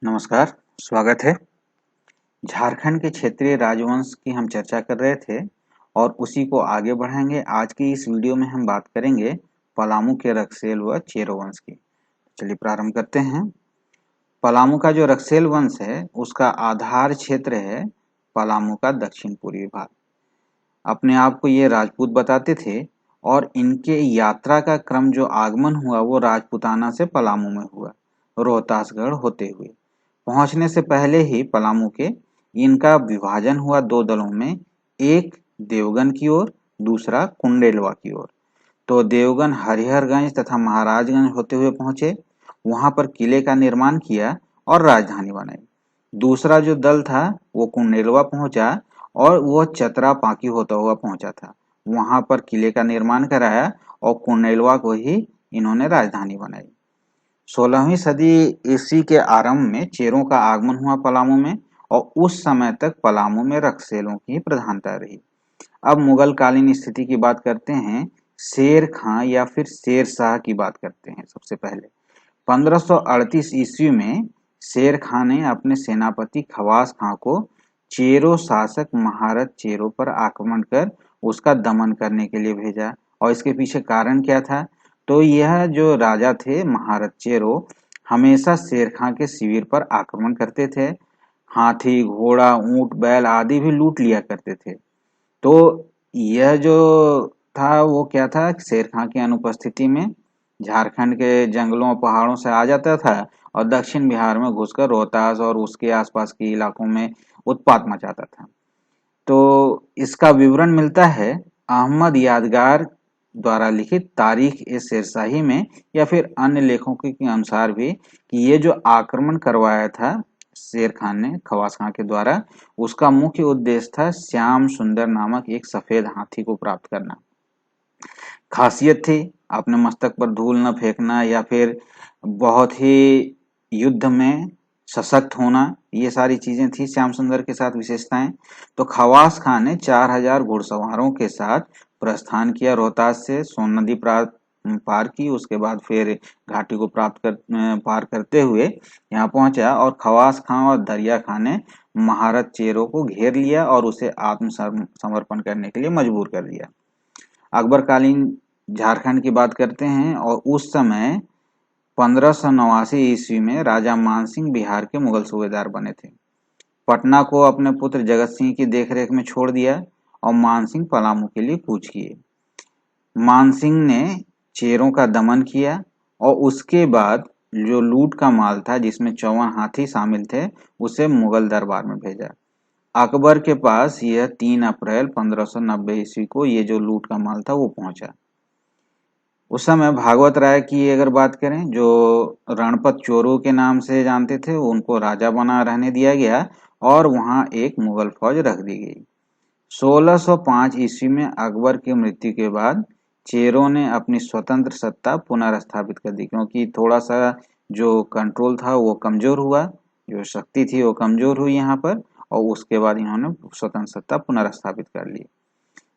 नमस्कार, स्वागत है। झारखंड के क्षेत्रीय राजवंश की हम चर्चा कर रहे थे और उसी को आगे बढ़ाएंगे। आज की इस वीडियो में हम बात करेंगे पलामू के रक्सेल व चेरो वंश की। चलिए प्रारंभ करते हैं। पलामू का जो रक्सेल वंश है उसका आधार क्षेत्र है पलामू का दक्षिण पूर्वी भाग। अपने आप को ये राजपूत बताते थे और इनके यात्रा का क्रम जो आगमन हुआ वो राजपूताना से पलामू में हुआ, रोहतासगढ़ होते हुए। पहुंचने से पहले ही पलामू के इनका विभाजन हुआ दो दलों में, एक देवगन की ओर, दूसरा कुंडेलवा की ओर। तो देवगन हरिहरगंज तथा महाराजगंज होते हुए पहुंचे, वहां पर किले का निर्माण किया और राजधानी बनाई। दूसरा जो दल था वो कुंडेलवा पहुंचा और वह चतरा पांकी होता हुआ पहुंचा था। वहां पर किले का निर्माण कराया और कुंडेलवा को ही इन्होंने राजधानी बनाई। 16वीं सदी ईस्वी के आरंभ में चेरों का आगमन हुआ पलामू में और उस समय तक पलामू में रक्सेलों की प्रधानता रही। अब मुगल कालीन स्थिति की बात करते हैं। शेर खां या फिर शेर शाह की बात करते हैं। सबसे पहले 1538 ईस्वी में शेर खां ने अपने सेनापति खवास खां को चेरो शासक महारत चेरो पर आक्रमण कर उसका दमन करने के लिए भेजा। और इसके पीछे कारण क्या था? तो यह जो राजा थे महारत चेरो हमेशा शेर खां के शिविर पर आक्रमण करते थे। हाथी, घोड़ा, ऊंट, बैल आदि भी लूट लिया करते थे। तो यह जो था वो क्या था, शेर खां की अनुपस्थिति में झारखंड के जंगलों और पहाड़ों से आ जाता था और दक्षिण बिहार में घुसकर रोहतास और उसके आसपास के इलाकों में उत्पात मचाता था। तो इसका विवरण मिलता है अहमद यादगार द्वारा लिखित तारीख ए शेरशाही में या फिर अन्य लेखकों के अनुसार भी कि ये जो आक्रमण करवाया था शेर खान ने खवास खां के द्वारा, उसका मुख्य उद्देश्य था श्याम सुंदर नामक एक सफेद हाथी को प्राप्त करना। खासियत थी अपने मस्तक पर धूल न फेंकना या फिर बहुत ही युद्ध में सशक्त होना, ये सारी चीजें थी श्याम सुंदर के साथ विशेषताएं। तो खवास खान ने 4000 घुड़सवारों के साथ प्रस्थान किया। रोहतास से सोन नदी पार की, उसके बाद फिर घाटी को पार करते हुए यहाँ पहुंचा और खवास खां और दरिया खां ने महारत चेरो को घेर लिया और उसे आत्मसमर्पण करने के लिए मजबूर कर दिया। अकबरकालीन झारखंड की बात करते हैं और उस समय 1589 ईस्वी में राजा मानसिंह बिहार के मुगल सूबेदार बने थे। पटना को अपने पुत्र जगत सिंह की देखरेख में छोड़ दिया और मानसिंह पलामू के लिए कूच किए। मानसिंह ने चेरों का दमन किया और उसके बाद जो लूट का माल था जिसमें 54 हाथी शामिल थे उसे मुगल दरबार में भेजा। अकबर के पास यह 3 अप्रैल 1590 ईस्वी को ये जो लूट का माल था वो पहुंचा। उस समय भागवत राय की अगर बात करें, जो रणपत चोरू के नाम से जानते थे, उनको राजा बना रहने दिया गया और वहां एक मुगल फौज रख दी गई। 1605 ईस्वी में अकबर की मृत्यु के बाद चेरों ने अपनी स्वतंत्र सत्ता पुनर्स्थापित कर दी, क्योंकि थोड़ा सा जो कंट्रोल था वो कमजोर हुआ, जो शक्ति थी वो कमजोर हुई यहाँ पर, और उसके बाद इन्होंने स्वतंत्र सत्ता पुनर्स्थापित कर ली।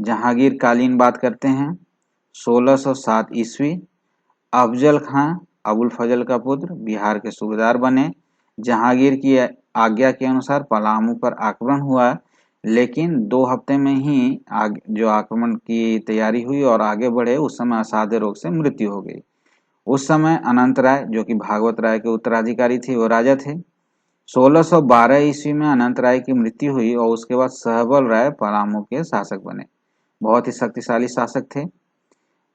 जहांगीर कालीन बात करते हैं। 1607 ईस्वी अफजल खां अबुल फजल का पुत्र बिहार के सूबेदार बने। जहांगीर की आज्ञा के अनुसार पलामू पर आक्रमण हुआ, लेकिन 2 हफ्ते में ही जो आक्रमण की तैयारी हुई और आगे बढ़े, उस समय असाध्य रोग से मृत्यु हो गई। उस समय अनंत राय जो कि भागवत राय के उत्तराधिकारी थे वो राजा थे। 1612 ईस्वी में अनंत राय की मृत्यु हुई और उसके बाद सहबल राय पलामू के शासक बने। बहुत ही शक्तिशाली शासक थे।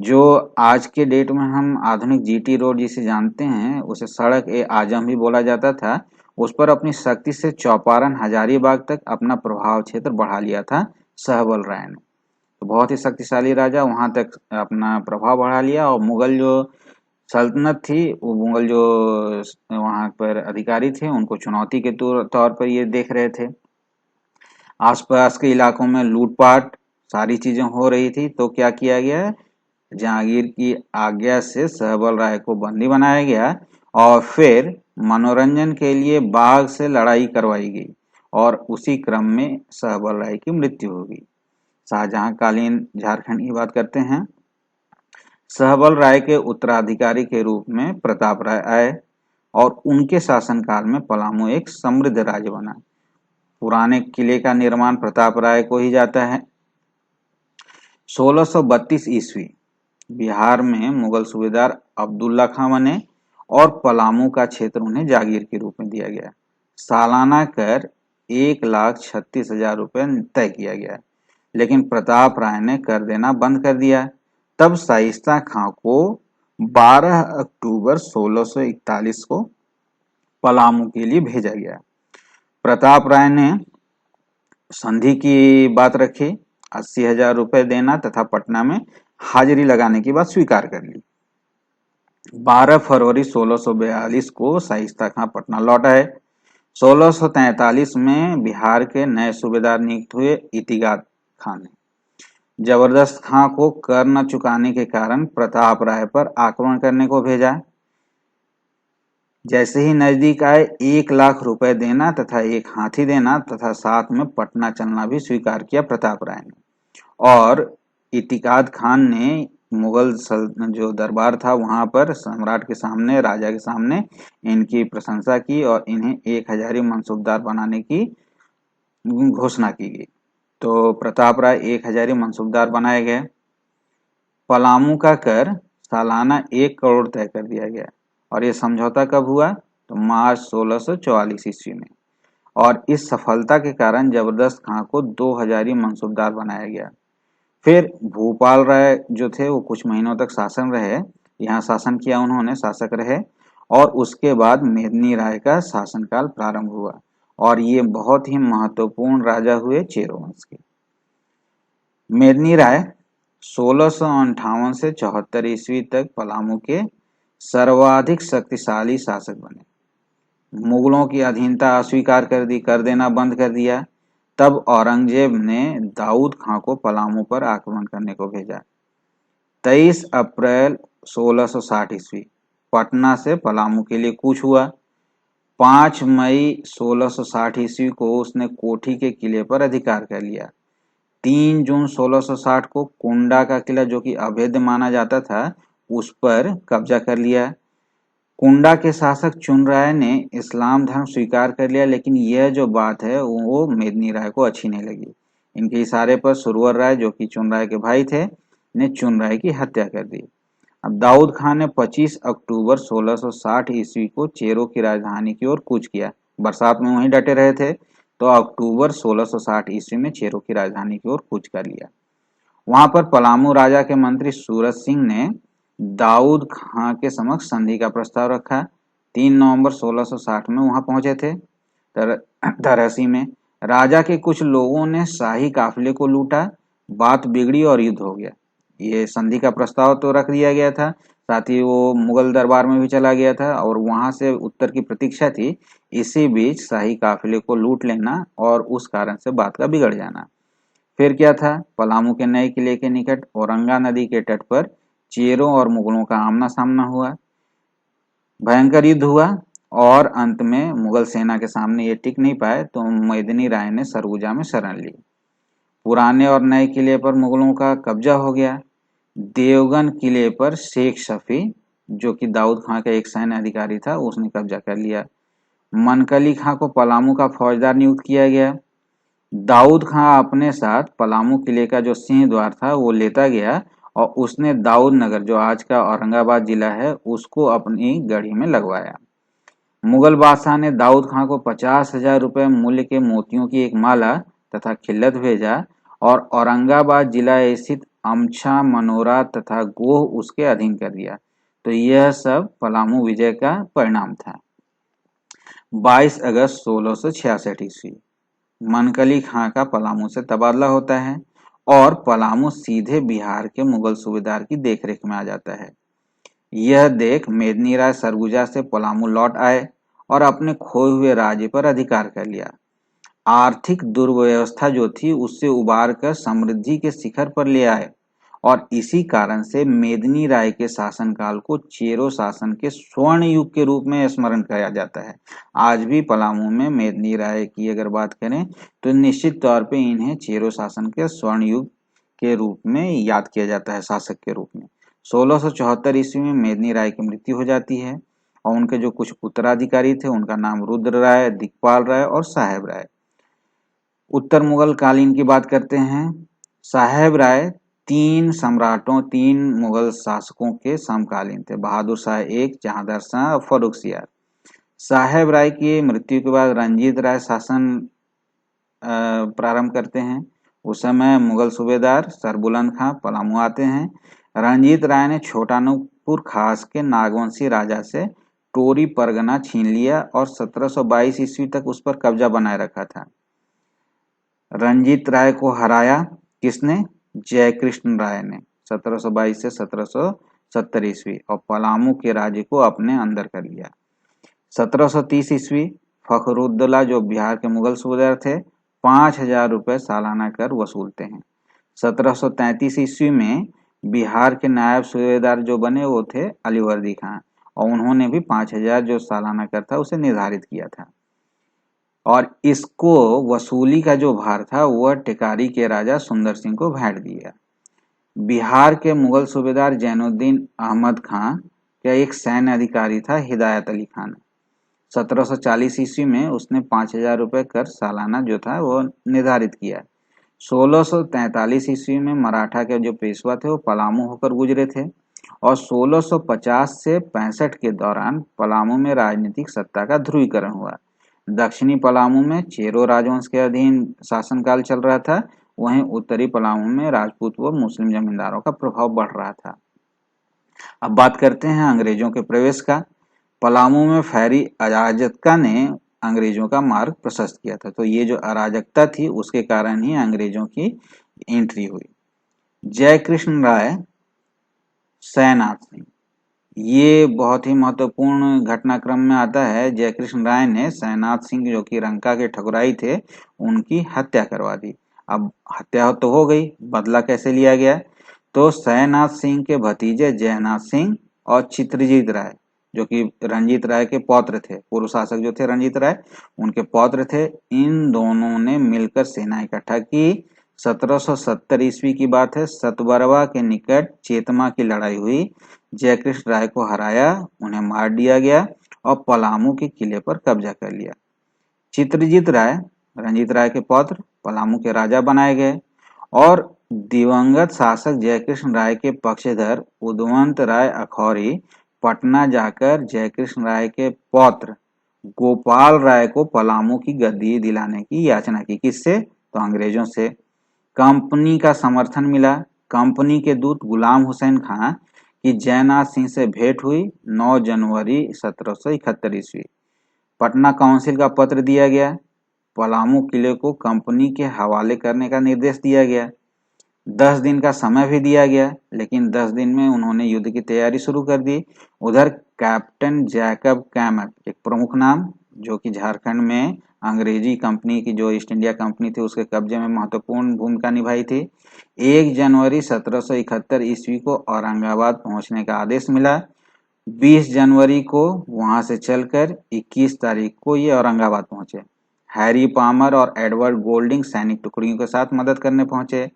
जो आज के डेट में हम आधुनिक जीटी रोड जिसे जानते हैं, उसे सड़क ए आजम भी बोला जाता था। उस पर अपनी शक्ति से चौपारण हजारीबाग तक अपना प्रभाव क्षेत्र बढ़ा लिया था सहबल राय ने। तो बहुत ही शक्तिशाली राजा, वहां तक अपना प्रभाव बढ़ा लिया और मुगल जो सल्तनत थी, वो मुगल जो वहां पर अधिकारी थे उनको चुनौती के तौर पर ये देख रहे थे। आसपास के इलाकों में लूटपाट सारी चीजें हो रही थी। तो क्या किया गया, जहांगीर की आज्ञा से सहबल राय को बंदी बनाया गया और फिर मनोरंजन के लिए बाघ से लड़ाई करवाई गई और उसी क्रम में सहबल राय की मृत्यु हो गई। शाहजहां कालीन झारखंड की बात करते हैं। सहबल राय के उत्तराधिकारी के रूप में प्रताप राय आए। और उनके शासनकाल में पलामू एक समृद्ध राज्य बना। पुराने किले का निर्माण प्रताप राय को ही जाता है। 1632 ईस्वी बिहार में मुगल सूबेदार अब्दुल्ला खां बने और पलामू का क्षेत्र उन्हें जागीर के रूप में दिया गया। सालाना कर 1,36,000 रुपये तय किया गया, लेकिन प्रताप राय ने कर देना बंद कर दिया। तब शाइस्ता खां को 12 अक्टूबर 1641 को पलामू के लिए भेजा गया। प्रताप राय ने संधि की बात रखी, 80,000 रुपये देना तथा पटना में हाजिरी लगाने की बात स्वीकार कर ली। 12 फरवरी 1642 को शाइस्ता खां पटना लौट आए। 1643 में बिहार के नए सूबेदार नियुक्त हुए इतिकाद खां ने जबरदस्त खां को कर न चुकाने के कारण प्रताप राय पर आक्रमण करने को भेजा। जैसे ही नजदीक आए 1,00,000 रुपए देना तथा एक हाथी देना तथा साथ में पटना चलना भी स्वीकार किया प्रताप राय ने। और इतिकाद खान ने मुगल जो दरबार था वहां पर सम्राट के सामने, राजा के सामने इनकी प्रशंसा की और इन्हें 1,000 मनसूबदार बनाने की घोषणा की गई। तो प्रताप राय 1,000 मनसूबदार बनाए गए। पलामू का कर सालाना 1 करोड़ तय कर दिया गया और यह समझौता कब हुआ? तो मार्च 1644 ईस्वी में। और इस सफलता के कारण जबरदस्त खां को 2,000 मनसूबदार बनाया गया। फिर भूपाल राय जो थे वो कुछ महीनों तक शासन रहे, यहाँ शासन किया उन्होंने, शासक रहे। और उसके बाद मेदिनी राय का शासनकाल प्रारंभ हुआ और ये बहुत ही महत्वपूर्ण राजा हुए चेरो वंश के। मेदिनी राय 1658 से 74 ईस्वी तक पलामू के सर्वाधिक शक्तिशाली शासक बने। मुगलों की अधीनता अस्वीकार कर दी, कर देना बंद कर दिया। तब औरंगजेब ने दाऊद खां को पलामू पर आक्रमण करने को भेजा। 23 अप्रैल 1660 ईस्वी पटना से पलामू के लिए कूच हुआ। 5 मई 1660 ईस्वी को उसने कोठी के किले पर अधिकार कर लिया। 3 जून 1660 को कुंडा का किला, जो कि अभेद्य माना जाता था, उस पर कब्जा कर लिया। कुंडा के शासक चुन राय ने इस्लाम धर्म स्वीकार कर लिया, लेकिन यह जो बात है वो मेदिनी राय को अच्छी नहीं लगी। इनके इशारे पर सुरवर राय, जो कि चुन राय के भाई थे, ने चुन राय की हत्या कर दी। अब दाऊद खान ने 25 अक्टूबर 1660 ईस्वी को चेरो की राजधानी की ओर कूच किया। बरसात में वहीं डटे रहे थे, तो अक्टूबर 1660 ईस्वी में चेरो की राजधानी की ओर कूच कर लिया। वहां पर पलामू राजा के मंत्री सूरज सिंह ने दाऊद खां के समक्ष संधि का प्रस्ताव रखा। 3 नवंबर 1660 में वहां पहुंचे थे। तरहसी में राजा के कुछ लोगों ने शाही काफिले को लूटा, बात बिगड़ी और युद्ध हो गया। ये संधि का प्रस्ताव तो रख दिया गया था, साथ ही वो मुगल दरबार में भी चला गया था और वहां से उत्तर की प्रतीक्षा थी। इसी बीच शाही काफिले को लूट लेना और उस कारण से बात का बिगड़ जाना। फिर क्या था? पलामू के नए किले के निकट औरंगा नदी के तट पर चेरों और मुगलों का आमना सामना हुआ। भयंकर युद्ध हुआ और अंत में मुगल सेना के सामने ये टिक नहीं पाए, तो मेदिनी राय ने सरगुजा में शरण ली। पुराने और नए किले पर मुगलों का कब्जा हो गया। देवगन किले पर शेख शफी, जो कि दाऊद खां का एक सैन्य अधिकारी था, उसने कब्जा कर लिया। मनकली खां को पलामू का फौजदार नियुक्त किया गया। दाऊद खां अपने साथ पलामू किले का जो सिंह द्वार था वो लेता गया और उसने दाऊद नगर, जो आज का औरंगाबाद जिला है, उसको अपनी गढ़ी में लगवाया। मुगल बादशाह ने दाऊद खां को 50,000 रुपये मूल्य के मोतियों की एक माला तथा खिल्लत भेजा और औरंगाबाद जिला स्थित अमछा, मनोरा तथा गोह उसके अधीन कर दिया। तो यह सब पलामू विजय का परिणाम था। 22 अगस्त 1666 ईस्वी मनकली खां का पलामू से तबादला होता है और पलामू सीधे बिहार के मुगल सूबेदार की देखरेख में आ जाता है। यह देख मेदिनी राय सरगुजा से पलामू लौट आए और अपने खोए हुए राज्य पर अधिकार कर लिया। आर्थिक दुर्व्यवस्था जो थी उससे उबार कर समृद्धि के शिखर पर ले आए और इसी कारण से मेदिनी राय के शासनकाल को चेरो शासन के स्वर्ण युग के रूप में स्मरण किया जाता है। आज भी पलामू में मेदिनी राय की अगर बात करें तो निश्चित तौर पे इन्हें चेरो शासन के स्वर्ण युग के रूप में याद किया जाता है, शासक के रूप में। 1674 ईस्वी में मेदिनी राय की मृत्यु हो जाती है और उनके जो कुछ उत्तराधिकारी थे उनका नाम रुद्र राय, दिक्पाल राय और साहेब राय। उत्तर मुगल कालीन की बात करते हैं। साहेब राय तीन मुगल शासकों के समकालीन थे, बहादुर शाह एक, जहांदार शाह और फर्रुख सियार। साहेब राय की मृत्यु के बाद रंजीत राय शासन प्रारंभ करते हैं। उस समय मुगल सूबेदार सरबुलंद खां पलामू आते हैं। रंजीत राय ने छोटानगपुर खास के नागवंशी राजा से टोरी परगना छीन लिया और 1722 ईस्वी तक उस पर कब्जा बनाए रखा था। रंजीत राय को हराया किसने? जयकृष्ण राय ने 1722 से 1770 ईस्वी, और पलामू के राज्य को अपने अंदर कर लिया। 1730 ईस्वी फखरुद्दौला जो बिहार के मुगल सूबेदार थे 5,000 रुपए सालाना कर वसूलते हैं। 1733 ईस्वी में बिहार के नायब सूबेदार जो बने वो थे अलीवर्दी खां, और उन्होंने भी 5,000 जो सालाना कर था उसे निर्धारित किया था। और इसको वसूली का जो भार था वह टिकारी के राजा सुंदर सिंह को भेंट दिया। बिहार के मुगल सूबेदार जैनुद्दीन अहमद खां का एक सैन्य अधिकारी था हिदायत अली खान। 1740 ईस्वी में उसने 5,000 रुपए कर सालाना जो था वो निर्धारित किया। 1643 ईस्वी में मराठा के जो पेशवा थे वो पलामू होकर गुजरे थे, और 1650 से 65 के दौरान पलामू में राजनीतिक सत्ता का ध्रुवीकरण हुआ। दक्षिणी पलामू में चेरो राजवंश के अधीन शासनकाल चल रहा था, वहीं उत्तरी पलामू में राजपूत व मुस्लिम जमींदारों का प्रभाव बढ़ रहा था। अब बात करते हैं अंग्रेजों के प्रवेश का। पलामू में फैरी अराजकता ने अंग्रेजों का मार्ग प्रशस्त किया था, तो ये जो अराजकता थी उसके कारण ही अंग्रेजों की एंट्री हुई। जयकृष्ण राय, सैनाथ सिंह, ये बहुत ही महत्वपूर्ण घटनाक्रम में आता है। जयकृष्ण राय ने सैनाथ सिंह जो कि रंका के ठकुराई थे उनकी हत्या करवा दी। अब हत्या तो हो गई, बदला कैसे लिया गया? तो सैनाथ सिंह के भतीजे जयनाथ सिंह और चित्रजीत राय जो कि रंजीत राय के पौत्र थे, पूर्व शासक जो थे रंजीत राय उनके पौत्र थे, इन दोनों ने मिलकर सेना इकट्ठा की। 1770 ईस्वी की बात है, सतबरवा के निकट चेतमा की लड़ाई हुई। जयकृष्ण राय को हराया, उन्हें मार दिया गया और पलामू के किले पर कब्जा कर लिया। चित्रजीत राय, रंजीत राय के पौत्र, पलामू के राजा बनाए गए, और दिवंगत शासक जयकृष्ण राय के पक्षधर उदवंत राय अखौरी पटना जाकर जयकृष्ण राय के पौत्र गोपाल राय को पलामू की गद्दी दिलाने की याचना की। किससे? तो अंग्रेजों से। कंपनी का समर्थन मिला। कंपनी के दूत गुलाम हुसैन खां की जयनाथ सिंह से भेंट हुई 9 जनवरी 1771 ईस्वी। पटना काउंसिल का पत्र दिया गया। पलामू किले को कंपनी के हवाले करने का निर्देश दिया गया। 10 दिन का समय भी दिया गया, लेकिन 10 दिन में उन्होंने युद्ध की तैयारी शुरू कर दी। उधर कैप्टन जैकब कैमक, एक प्रमुख नाम जो कि झारखंड में अंग्रेजी कंपनी की जो ईस्ट इंडिया कंपनी थी उसके कब्जे में महत्वपूर्ण भूमिका निभाई थी। 1 जनवरी 1771 ईस्वी को औरंगाबाद पहुंचने का आदेश मिला। 20 जनवरी को वहां से चलकर 21 तारीख को ये औरंगाबाद पहुंचे। हैरी पामर और एडवर्ड गोल्डिंग सैनिक टुकड़ियों के साथ मदद करने पहुंचे।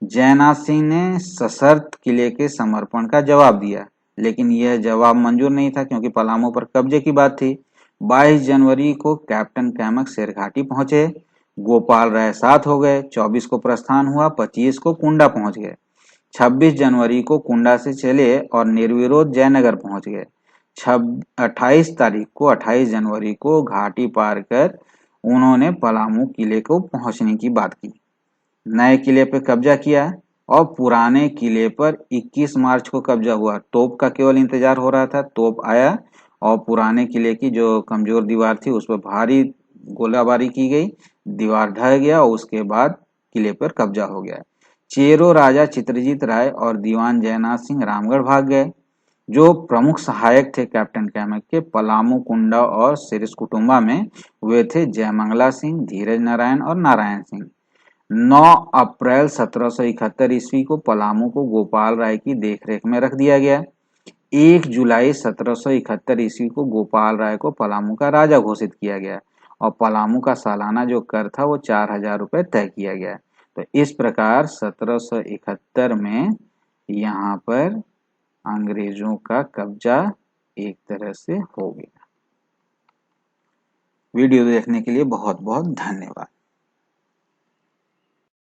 जयनाथ सिंह ने सशर्त किले के समर्पण का जवाब दिया, लेकिन यह जवाब मंजूर नहीं था क्योंकि पलामू पर कब्जे की बात थी। 22 जनवरी को कैप्टन कैमक शेरघाटी पहुंचे। गोपाल राय साथ हो गए। 24 को प्रस्थान हुआ, 25 को कुंडा पहुंच गए। 26 जनवरी को कुंडा से चले और निर्विरोध जयनगर पहुंच गए। 28 जनवरी को घाटी पार कर उन्होंने पलामू किले को पहुंचने की बात की। नए किले पर कब्जा किया और पुराने किले पर 21 मार्च को कब्जा हुआ। तोप का केवल इंतजार हो रहा था। तोप आया और पुराने किले की जो कमजोर दीवार थी उस पर भारी गोलाबारी की गई। दीवार ढह गया और उसके बाद किले पर कब्जा हो गया। चेरो राजा चित्रजीत राय और दीवान जयनाथ सिंह रामगढ़ भाग गए। जो प्रमुख सहायक थे कैप्टन कैमक के पलामू, कुंडा और सिरिसकुटुम्बा में वे थे जयमंगला सिंह, धीरज नारायण और नारायण सिंह। 9 अप्रैल 1771 ईस्वी को पलामू को गोपाल राय की देखरेख में रख दिया गया। 1 जुलाई 1771 ईस्वी को गोपाल राय को पलामू का राजा घोषित किया गया और पलामू का सालाना जो कर था वो 4,000 रुपए तय किया गया। तो इस प्रकार 1771 में यहाँ पर अंग्रेजों का कब्जा एक तरह से हो गया। वीडियो देखने के लिए बहुत बहुत धन्यवाद।